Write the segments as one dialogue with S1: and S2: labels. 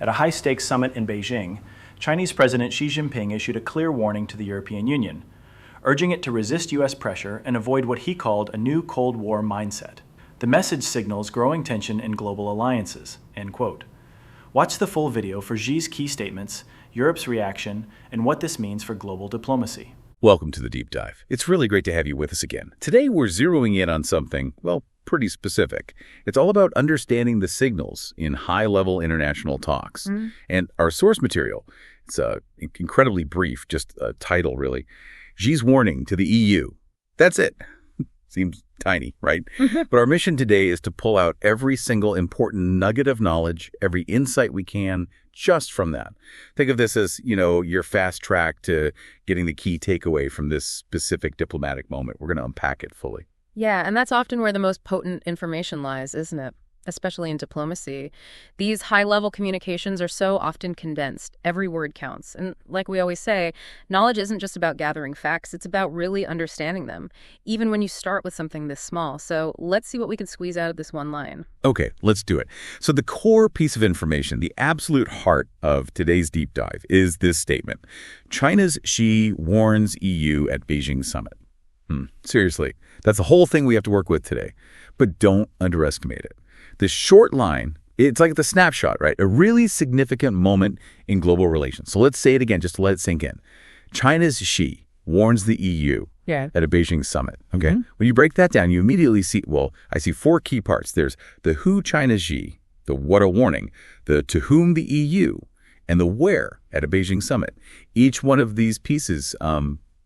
S1: At a high-stakes summit in Beijing, Chinese President Xi Jinping issued a clear warning to the European Union, urging it to resist U.S. pressure and avoid what he called a new Cold War mindset. The message signals growing tension in global alliances, end quote. Watch the full video for Xi's key statements, Europe's reaction, and what this means for global diplomacy.
S2: Welcome to the Deep Dive. It's really great to have you with us again. Today we're zeroing in on something, well, pretty specific. It's all about understanding the signals in high-level international talks. And our source material, it's incredibly brief, just a title really. Xi's warning to the EU. That's it. Seems tiny, right? But our mission today is to pull out every single important nugget of knowledge, every insight we can, just from that. Think of this as, your fast track to getting the key takeaway from this specific diplomatic moment. We're going to unpack it fully.
S3: Yeah, and that's often where the most potent information lies, isn't it? Especially in diplomacy. These high-level communications are so often condensed. Every word counts. And like we always say, knowledge isn't just about gathering facts. It's about really understanding them, even when you start with something this small. So let's see what we can squeeze out of this one line.
S2: Okay, let's do it. So the core piece of information, the absolute heart of today's deep dive, is this statement. China's Xi warns EU at Beijing Summit. Seriously, that's the whole thing we have to work with today. But don't underestimate it. This short line, it's like the snapshot, right? A really significant moment in global relations. So let's say it again, just to let it sink in. China's Xi warns the EU at a Beijing summit, okay? When you break that down, you immediately see, I see four key parts. There's the who China's Xi, the what a warning, the to whom the EU, and the where at a Beijing summit. Each one of these pieces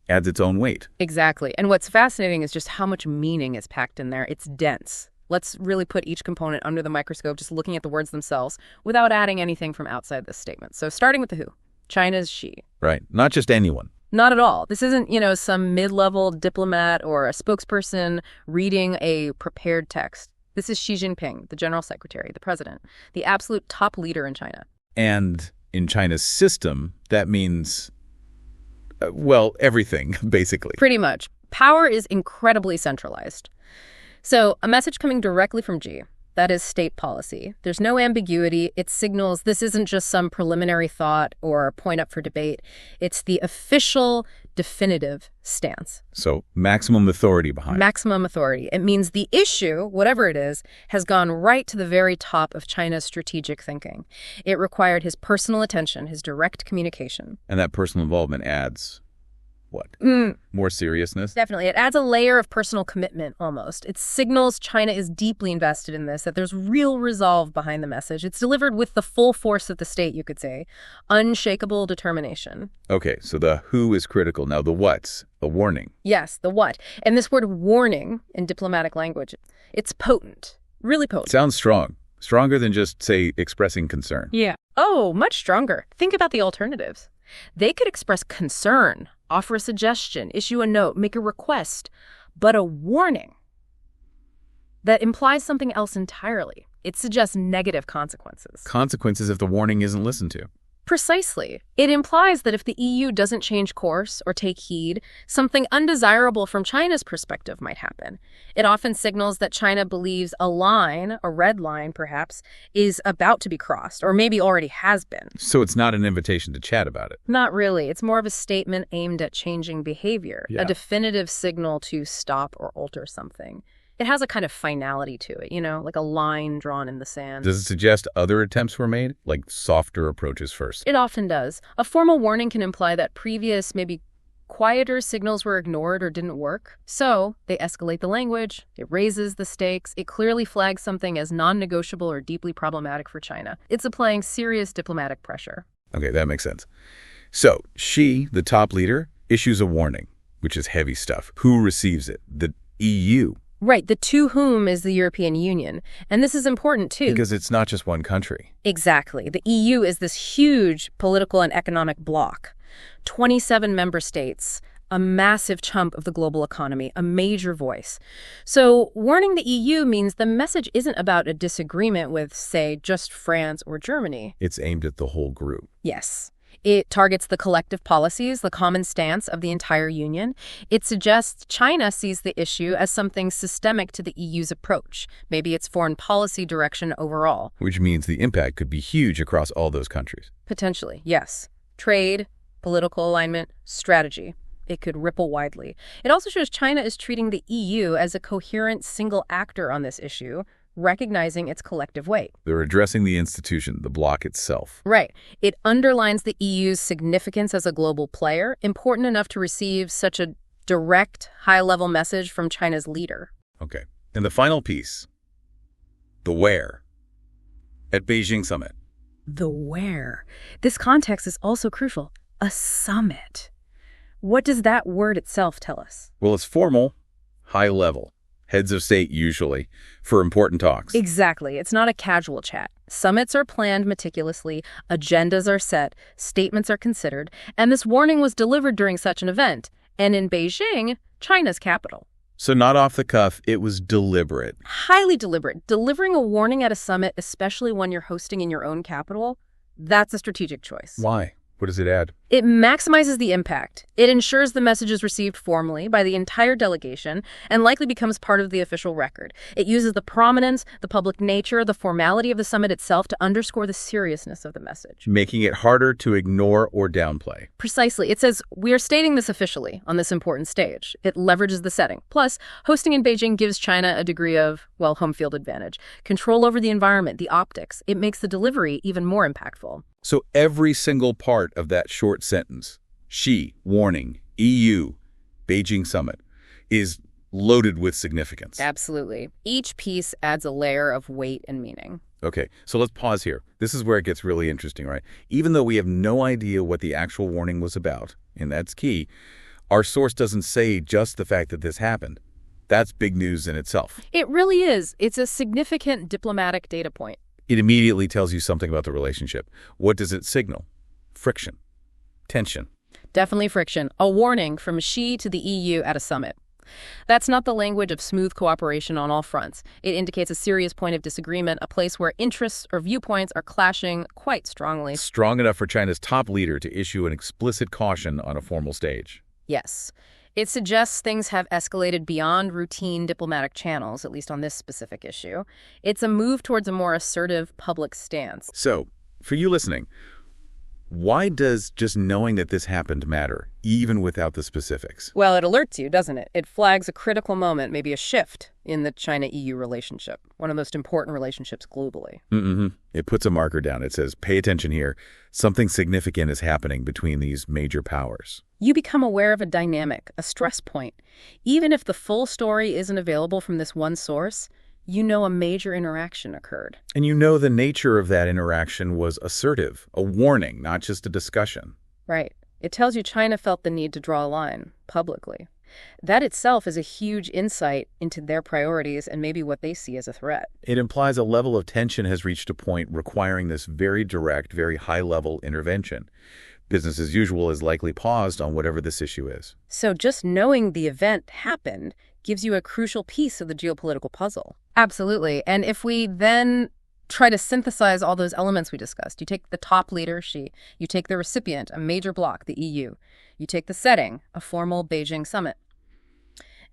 S2: adds its own weight.
S3: Exactly. And what's fascinating is just how much meaning is packed in there. It's dense. Let's really put each component under the microscope, just looking at the words themselves without adding anything from outside this statement. So starting with the who, China's Xi.
S2: Right. Not just anyone.
S3: Not at all. This isn't, some mid-level diplomat or a spokesperson reading a prepared text. This is Xi Jinping, the general secretary, the president, the absolute top leader in China.
S2: And in China's system, that means, everything, basically.
S3: Pretty much. Power is incredibly centralized. So a message coming directly from Xi, that is state policy. There's no ambiguity. It signals this isn't just some preliminary thought or point up for debate. It's the official, definitive stance.
S2: So maximum authority behind it.
S3: Maximum authority. It means the issue, whatever it is, has gone right to the very top of China's strategic thinking. It required his personal attention, his direct communication.
S2: And that personal involvement adds what? More seriousness?
S3: Definitely. It adds a layer of personal commitment almost. It signals China is deeply invested in this, that there's real resolve behind the message. It's delivered with the full force of the state, you could say. Unshakable determination.
S2: Okay, so the who is critical. Now the what's? A warning.
S3: Yes, the what. And this word warning in diplomatic language, it's potent. Really potent.
S2: Sounds strong. Stronger than just, say, expressing concern.
S3: Yeah. Oh, much stronger. Think about the alternatives. They could express concern, offer a suggestion, issue a note, make a request, but a warning that implies something else entirely. It suggests negative consequences.
S2: Consequences if the warning isn't listened to.
S3: Precisely. It implies that if the EU doesn't change course or take heed, something undesirable from China's perspective might happen. It often signals that China believes a line, a red line perhaps, is about to be crossed, or maybe already has been.
S2: So it's not an invitation to chat about it.
S3: Not really. It's more of a statement aimed at changing behavior, a definitive signal to stop or alter something. It has a kind of finality to it, like a line drawn in the sand.
S2: Does it suggest other attempts were made, like softer approaches first?
S3: It often does. A formal warning can imply that previous, maybe quieter signals were ignored or didn't work. So they escalate the language, it raises the stakes, it clearly flags something as non-negotiable or deeply problematic for China. It's applying serious diplomatic pressure.
S2: Okay, that makes sense. So Xi, the top leader, issues a warning, which is heavy stuff. Who receives it? The EU.
S3: Right, the to whom is the European Union. And this is important, too.
S2: Because it's not just one country.
S3: Exactly. The EU is this huge political and economic bloc. 27 member states, a massive chunk of the global economy, a major voice. So warning the EU means the message isn't about a disagreement with, say, just France or Germany.
S2: It's aimed at the whole group.
S3: Yes. It targets the collective policies, the common stance of the entire union. It suggests China sees the issue as something systemic to the EU's approach, maybe its foreign policy direction overall.
S2: Which means the impact could be huge across all those countries.
S3: Potentially, yes. Trade, political alignment, strategy. It could ripple widely. It also shows China is treating the EU as a coherent single actor on this issue, recognizing its collective weight.
S2: They're addressing the institution, the bloc itself.
S3: Right. It underlines the EU's significance as a global player, important enough to receive such a direct, high-level message from China's leader.
S2: Okay. And the final piece, the where, at Beijing Summit.
S3: The where. This context is also crucial. A summit. What does that word itself tell us?
S2: Well, it's formal, high level. Heads of state, usually, for important talks.
S3: Exactly. It's not a casual chat. Summits are planned meticulously, agendas are set, statements are considered, and this warning was delivered during such an event, and in Beijing, China's capital.
S2: So not off the cuff, it was deliberate.
S3: Highly deliberate. Delivering a warning at a summit, especially when you're hosting in your own capital, that's a strategic choice.
S2: Why? What does it add?
S3: It maximizes the impact. It ensures the message is received formally by the entire delegation and likely becomes part of the official record. It uses the prominence, the public nature, the formality of the summit itself to underscore the seriousness of the message.
S2: Making it harder to ignore or downplay.
S3: Precisely. It says, we are stating this officially on this important stage. It leverages the setting. Plus, hosting in Beijing gives China a degree of, well, home field advantage. Control over the environment, the optics. It makes the delivery even more impactful.
S2: So every single part of that short sentence, Xi, warning, EU, Beijing Summit, is loaded with significance.
S3: Absolutely. Each piece adds a layer of weight and meaning.
S2: Okay, so let's pause here. This is where it gets really interesting, right? Even though we have no idea what the actual warning was about, and that's key, our source doesn't say just the fact that this happened. That's big news in itself.
S3: It really is. It's a significant diplomatic data point.
S2: It immediately tells you something about the relationship. What does it signal? Friction. Tension.
S3: Definitely friction. A warning from Xi to the EU at a summit. That's not the language of smooth cooperation on all fronts. It indicates a serious point of disagreement, a place where interests or viewpoints are clashing quite strongly.
S2: Strong enough for China's top leader to issue an explicit caution on a formal stage.
S3: Yes. It suggests things have escalated beyond routine diplomatic channels, at least on this specific issue. It's a move towards a more assertive public stance.
S2: So, for you listening, why does just knowing that this happened matter, even without the specifics?
S3: Well, it alerts you, doesn't it? It flags a critical moment, maybe a shift in the China-EU relationship, one of the most important relationships globally.
S2: It puts a marker down. It says, pay attention here. Something significant is happening between these major powers.
S3: You become aware of a dynamic, a stress point. Even if the full story isn't available from this one source, you know a major interaction occurred.
S2: And you know the nature of that interaction was assertive, a warning, not just a discussion.
S3: Right. It tells you China felt the need to draw a line, publicly. That itself is a huge insight into their priorities and maybe what they see as a threat.
S2: It implies a level of tension has reached a point requiring this very direct, very high-level intervention. Business as usual is likely paused on whatever this issue is.
S3: So just knowing the event happened gives you a crucial piece of the geopolitical puzzle. Absolutely. And if we then try to synthesize all those elements we discussed, you take the top leader, Xi, you take the recipient, a major bloc, the EU, you take the setting, a formal Beijing summit,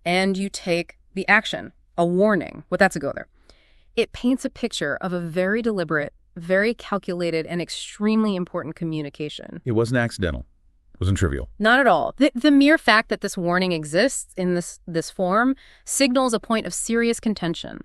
S3: and you take the action, a warning, well, that's a go there. It paints a picture of a very deliberate, very calculated, and extremely important communication.
S2: It wasn't accidental. It wasn't trivial.
S3: Not at all. The mere fact that this warning exists in this form signals a point of serious contention,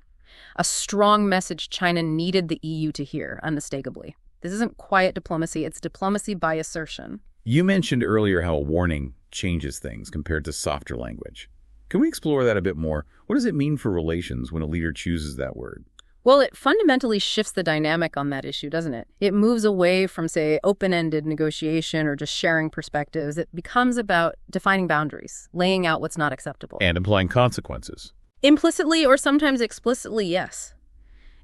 S3: a strong message China needed the EU to hear, unmistakably. This isn't quiet diplomacy, it's diplomacy by assertion.
S2: You mentioned earlier how a warning changes things compared to softer language. Can we explore that a bit more? What does it mean for relations when a leader chooses that word?
S3: Well, it fundamentally shifts the dynamic on that issue, doesn't it? It moves away from, say, open-ended negotiation or just sharing perspectives. It becomes about defining boundaries, laying out what's not acceptable.
S2: And implying consequences.
S3: Implicitly or sometimes explicitly, yes.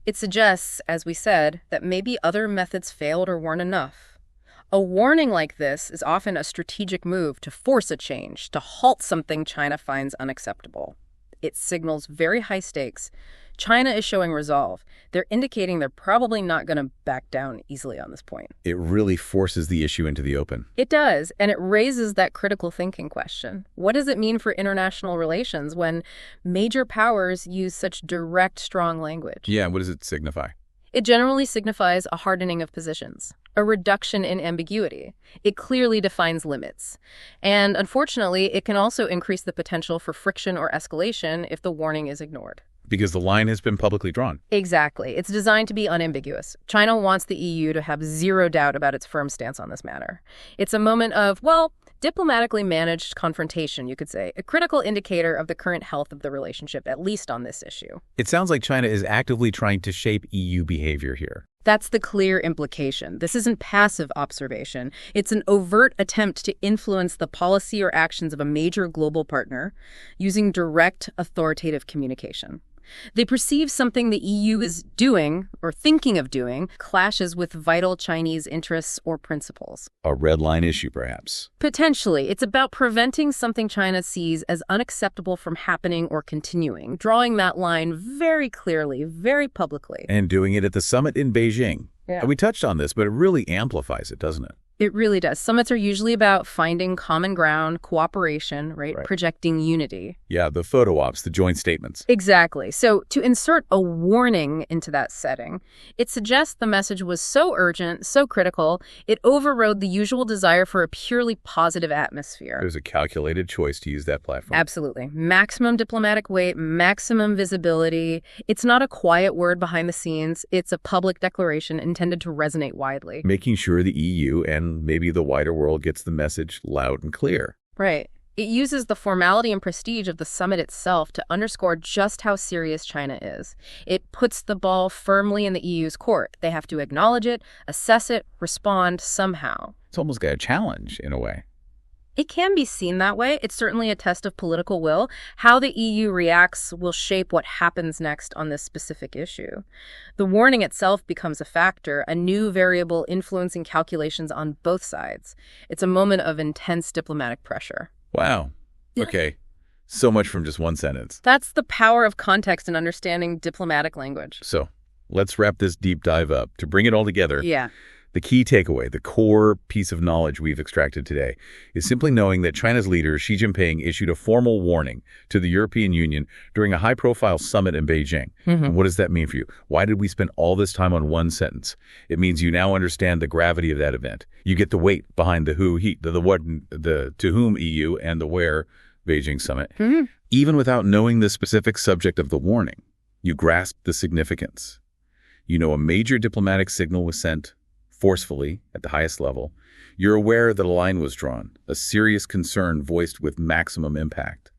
S3: It suggests, as we said, that maybe other methods failed or weren't enough. A warning like this is often a strategic move to force a change, to halt something China finds unacceptable. It signals very high stakes, China is showing resolve. They're indicating they're probably not going to back down easily on this point.
S2: It really forces the issue into the open.
S3: It does, and it raises that critical thinking question. What does it mean for international relations when major powers use such direct, strong language?
S2: Yeah, what does it signify?
S3: It generally signifies a hardening of positions, a reduction in ambiguity. It clearly defines limits. And unfortunately, it can also increase the potential for friction or escalation if the warning is ignored.
S2: Because the line has been publicly drawn.
S3: Exactly. It's designed to be unambiguous. China wants the EU to have zero doubt about its firm stance on this matter. It's a moment of, well, diplomatically managed confrontation, you could say, a critical indicator of the current health of the relationship, at least on this issue.
S2: It sounds like China is actively trying to shape EU behavior here.
S3: That's the clear implication. This isn't passive observation. It's an overt attempt to influence the policy or actions of a major global partner using direct, authoritative communication. They perceive something the EU is doing, or thinking of doing, clashes with vital Chinese interests or principles.
S2: A red line issue, perhaps.
S3: Potentially. It's about preventing something China sees as unacceptable from happening or continuing, drawing that line very clearly, very publicly.
S2: And doing it at the summit in Beijing.
S3: Yeah.
S2: We touched on this, but it really amplifies it, doesn't it?
S3: It really does. Summits are usually about finding common ground, cooperation, right? Projecting unity.
S2: Yeah, the photo ops, the joint statements.
S3: Exactly. So to insert a warning into that setting, it suggests the message was so urgent, so critical, it overrode the usual desire for a purely positive atmosphere.
S2: It was a calculated choice to use that platform.
S3: Absolutely. Maximum diplomatic weight, maximum visibility. It's not a quiet word behind the scenes. It's a public declaration intended to resonate widely.
S2: Making sure the EU and maybe the wider world gets the message loud and clear.
S3: Right. It uses the formality and prestige of the summit itself to underscore just how serious China is. It puts the ball firmly in the EU's court. They have to acknowledge it, assess it, respond somehow.
S2: It's almost got a challenge in a way.
S3: It can be seen that way. It's certainly a test of political will. How the EU reacts will shape what happens next on this specific issue. The warning itself becomes a factor, a new variable influencing calculations on both sides. It's a moment of intense diplomatic pressure.
S2: Wow. Okay. So much from just one sentence.
S3: That's the power of context and understanding diplomatic language.
S2: So let's wrap this deep dive up. To bring it all together,
S3: Yeah.
S2: the key takeaway, the core piece of knowledge we've extracted today, is simply knowing that China's leader, Xi Jinping, issued a formal warning to the European Union during a high-profile summit in Beijing. And what does that mean for you? Why did we spend all this time on one sentence? It means you now understand the gravity of that event. You get the weight behind the who, he, the what, the to whom EU, and the where Beijing Summit. Even without knowing the specific subject of the warning, you grasp the significance. You know a major diplomatic signal was sent forcefully at the highest level. You're aware that a line was drawn, a serious concern voiced with maximum impact.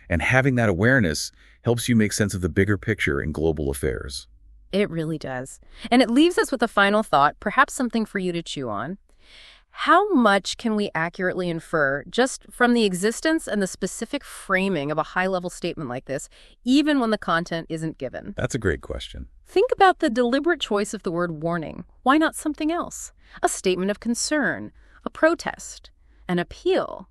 S2: And having that awareness helps you make sense of the bigger picture in global affairs.
S3: It really does. And it leaves us with a final thought, perhaps something for you to chew on. How much can we accurately infer just from the existence and the specific framing of a high-level statement like this, even when the content isn't given?
S2: That's a great question.
S3: Think about the deliberate choice of the word warning. Why not something else? A statement of concern, a protest, an appeal.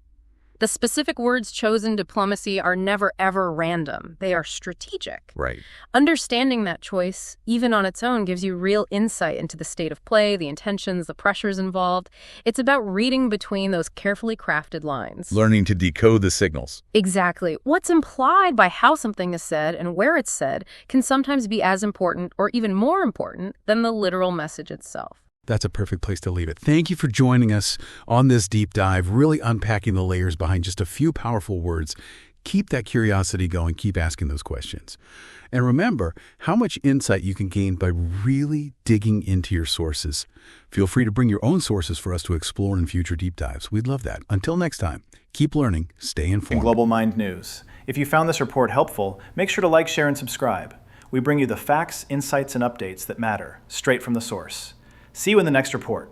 S3: The specific words chosen in diplomacy are never, ever random. They are strategic.
S2: Right.
S3: Understanding that choice, even on its own, gives you real insight into the state of play, the intentions, the pressures involved. It's about reading between those carefully crafted lines.
S2: Learning to decode the signals.
S3: Exactly. What's implied by how something is said and where it's said can sometimes be as important or even more important than the literal message itself.
S4: That's a perfect place to leave it. Thank you for joining us on this deep dive, really unpacking the layers behind just a few powerful words. Keep that curiosity going. Keep asking those questions. And remember how much insight you can gain by really digging into your sources. Feel free to bring your own sources for us to explore in future deep dives. We'd love that. Until next time, keep learning, stay informed.
S1: In Global Mind News. If you found this report helpful, make sure to like, share, and subscribe. We bring you the facts, insights, and updates that matter, straight from the source. See you in the next report.